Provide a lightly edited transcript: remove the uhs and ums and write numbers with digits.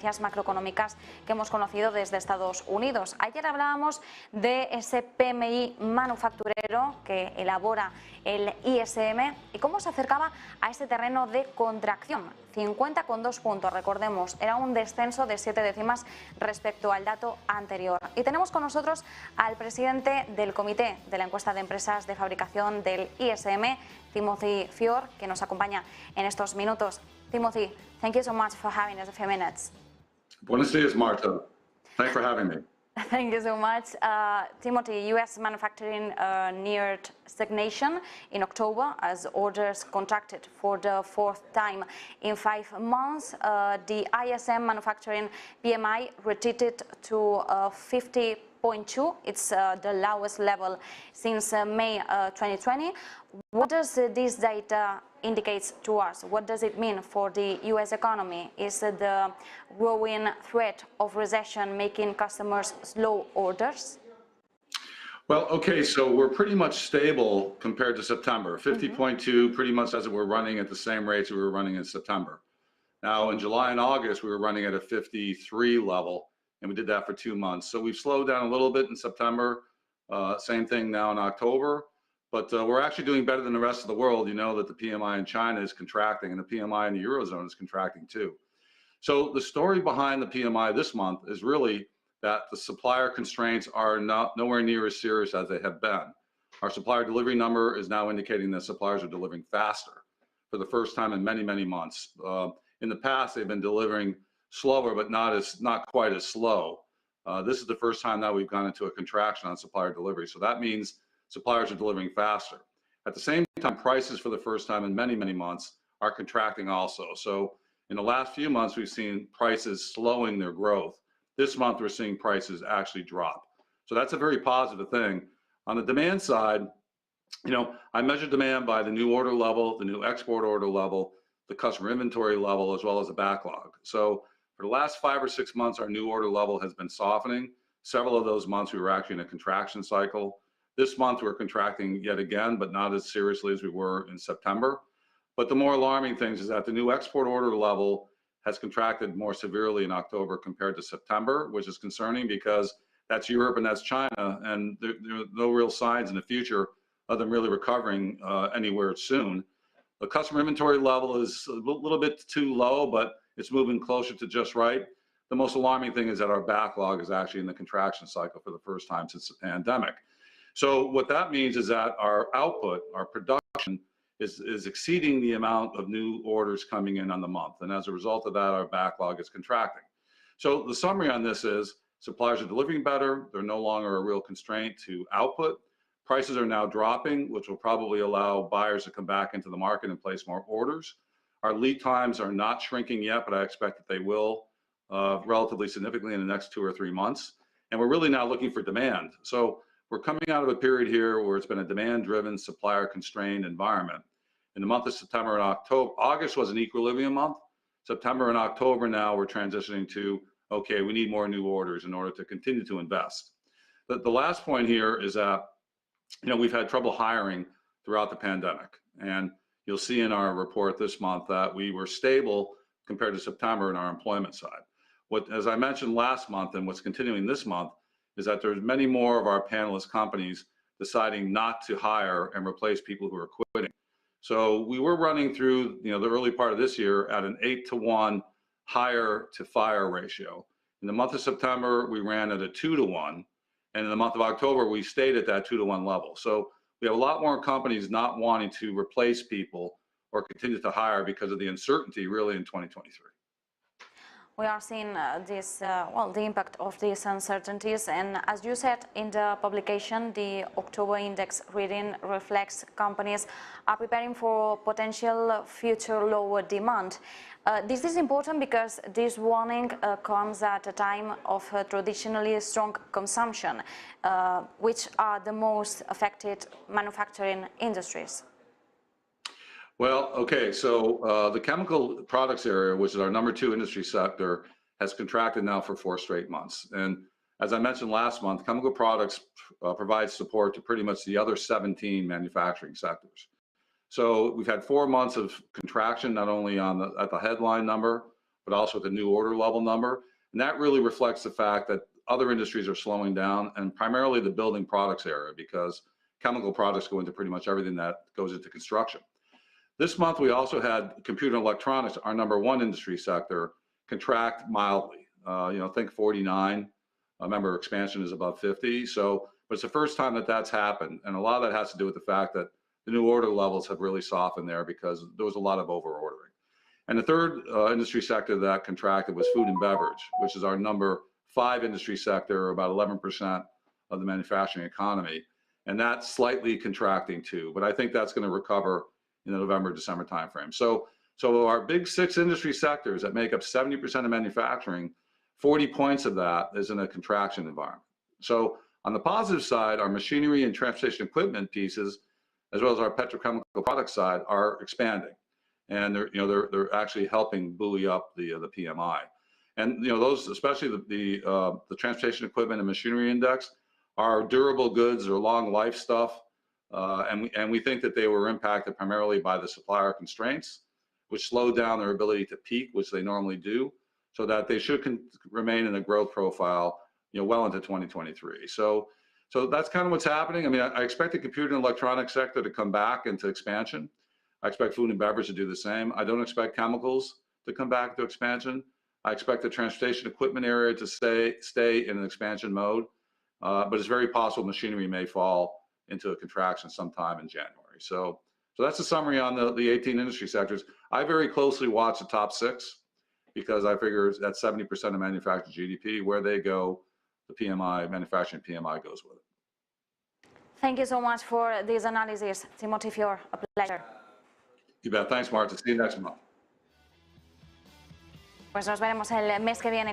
macroeconómicas que hemos conocido desde Estados Unidos. Ayer hablábamos de ese PMI manufacturero que elabora el ISM y cómo se acercaba a ese terreno de contracción. 50,2 puntos, recordemos, era un descenso de 7 décimas respecto al dato anterior. Y tenemos con nosotros al presidente del Comité de la Encuesta de Empresas de Fabricación del ISM, Fiore, que nos acompaña en estos minutos. Timothy, thank you so much for having us a few minutes. Buenos dias, Marta. Thanks for having me. Thank you so much. Timothy, U.S. manufacturing neared stagnation in October as orders contracted for the fourth time in 5 months. The ISM manufacturing PMI retreated to 50.2. It's the lowest level since May 2020. What does this data indicate to us? What does it mean for the U.S. economy? Is the growing threat of recession making customers slow orders? Well, okay, so we're pretty much stable compared to September. 50.2, pretty much as we're running at the same rates we were running in September. Now, in July and August, we were running at a 53 level, and we did that for 2 months. So we've slowed down a little bit in September. Same thing now in October. But we're actually doing better than the rest of the world. You know that the PMI in China is contracting and the PMI in the Eurozone is contracting too. So the story behind the PMI this month is really that the supplier constraints are nowhere near as serious as they have been. Our supplier delivery number is now indicating that suppliers are delivering faster for the first time in many, many months. In the past, they've been delivering slower, but not quite as slow. This is the first time that we've gone into a contraction on supplier delivery. So that means suppliers are delivering faster. At the same time, prices for the first time in many, many months are contracting also. So in the last few months, we've seen prices slowing their growth. This month, we're seeing prices actually drop. So that's a very positive thing. On the demand side, you know, I measure demand by the new order level, the new export order level, the customer inventory level, as well as the backlog. So for the last 5 or 6 months, our new order level has been softening. Several of those months, we were actually in a contraction cycle. This month, we're contracting yet again, but not as seriously as we were in September. But the more alarming things is that the new export order level has contracted more severely in October compared to September, which is concerning because that's Europe and that's China, and there are no real signs in the future of them really recovering anywhere soon. The customer inventory level is a little bit too low, but it's moving closer to just right. The most alarming thing is that our backlog is actually in the contraction cycle for the first time since the pandemic. So what that means is that our output, our production is exceeding the amount of new orders coming in on the month. And as a result of that, our backlog is contracting. So the summary on this is suppliers are delivering better. They're no longer a real constraint to output. Prices are now dropping, which will probably allow buyers to come back into the market and place more orders. Our lead times are not shrinking yet, but I expect that they will relatively significantly in the next 2 or 3 months. And we're really now looking for demand. So we're coming out of a period here where it's been a demand-driven, supplier-constrained environment. In the month of September and October, August was an equilibrium month. September and October now we're transitioning to, okay, we need more new orders in order to continue to invest. But the last point here is that, you know, we've had trouble hiring throughout the pandemic. And you'll see in our report this month that we were stable compared to September in our employment side. As I mentioned last month and what's continuing this month, is that there's many more of our panelist companies deciding not to hire and replace people who are quitting. So we were running through, you know, the early part of this year at an 8-to-1 hire to fire ratio. In the month of September, we ran at a 2-to-1, and in the month of October, we stayed at that 2-to-1 level. So we have a lot more companies not wanting to replace people or continue to hire because of the uncertainty really in 2023. We are seeing the impact of these uncertainties, and as you said in the publication, the October index reading reflects companies are preparing for potential future lower demand. This is important because this warning comes at a time of traditionally strong consumption, which are the most affected manufacturing industries. Well, okay, so the chemical products area, which is our #2 industry sector, has contracted now for 4 straight months. And as I mentioned last month, chemical products provide support to pretty much the other 17 manufacturing sectors. So we've had 4 months of contraction, not only at the headline number, but also at the new order level number. And that really reflects the fact that other industries are slowing down, and primarily the building products area, because chemical products go into pretty much everything that goes into construction. This month, we also had computer and electronics, our #1 industry sector, contract mildly. Think 49. Remember, expansion is above 50. So, but it's the first time that that's happened. And a lot of that has to do with the fact that the new order levels have really softened there because there was a lot of over ordering. And the third industry sector that contracted was food and beverage, which is our #5 industry sector, about 11% of the manufacturing economy. And that's slightly contracting too, but I think that's going to recover in the November, December timeframe. So our big 6 industry sectors that make up 70% of manufacturing, 40 points of that is in a contraction environment. So on the positive side, our machinery and transportation equipment pieces, as well as our petrochemical product side, are expanding, and they're actually helping buoy up the PMI. And those, especially the transportation equipment and machinery index, are durable goods or long life stuff, and we think that they were impacted primarily by the supplier constraints, which slowed down their ability to peak, which they normally do, so that they should remain in a growth profile, well into 2023. So that's kind of what's happening. I mean, I expect the computer and electronics sector to come back into expansion. I expect food and beverage to do the same. I don't expect chemicals to come back to expansion. I expect the transportation equipment area to stay in an expansion mode, but it's very possible machinery may fall into a contraction sometime in January. So that's a summary on the 18 industry sectors. I very closely watch the top 6 because I figure that's 70% of manufacturing GDP. Where they go, the PMI, manufacturing PMI goes with it. Thank you so much for this analysis, Timothy Fiore. A pleasure. You bet. Thanks, Marta. See you next month. Pues nos veremos el mes que viene.